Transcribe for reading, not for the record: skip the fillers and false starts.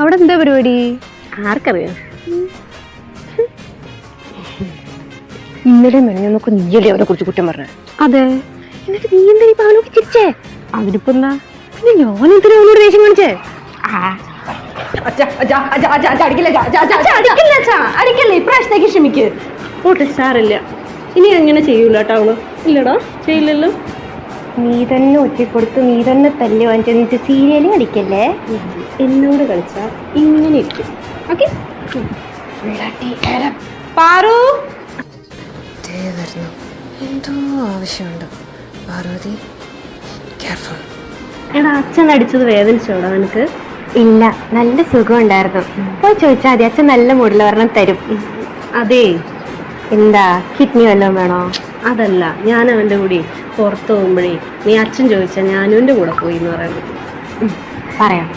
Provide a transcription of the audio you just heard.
അവിടെ എന്താ പരിപാടി? ആർക്കറിയാം. ഇന്നലെ മെനഞ്ഞൊക്കെ നീയല്ലേ അവരെ കുറിച്ച് കുറ്റം പറഞ്ഞ? അതെ. എന്നിട്ട് നീ എന്താ ഇപ്പൊ അവനോട് ചിരിച്ചേ? അതിനിപ്പോ എന്താ? പിന്നെ ഞാൻ എന്തിനാ അവനോട് ദേഷ്യം കാണിച്ചേ? അടിക്കല്ലേ, ഇപ്രാവശ്യത്തേക്ക് ക്ഷമിക്ക്. ഓട്ടെ, സാറില്ല. ഇനി അങ്ങനെ ചെയ്യൂല കേട്ടോ അവള്. ഇല്ലടാ, ചെയ്യില്ലല്ലോ. നീ തന്നെ ഒറ്റക്കൊടുത്ത് നീ തന്നെ തല്ലി വാങ്ങിച്ചു സീരിയലും അടിക്കല്ലേ. എന്നോട് കളിച്ചാ ഇങ്ങനെ ഇരിക്കും. ഓക്കെ. പാറു വരുന്നു. എന്തോ ആവശ്യമുണ്ട്. പാർവതി, കെയർഫുൾ. എടാ, അച്ഛൻ അടിച്ചത് വേദനിച്ചോടാ നിനക്ക്? ഇല്ല, നല്ല സുഖം ഉണ്ടായിരുന്നു. പോയി ചോദിച്ചാൽ മതി, അച്ഛൻ നല്ല മൂടിൽ ഒരെണ്ണം തരും. അതേ, എന്താ കിഡ്നി വല്ലതും വേണോ? അതല്ല, ഞാൻ അവൻ്റെ കൂടെ പുറത്ത് പോകുമ്പോഴേ നീ അച്ഛൻ ചോദിച്ചാൽ ഞാനും എൻ്റെ കൂടെ പോയി എന്ന് പറയുന്നത്. പറയാം.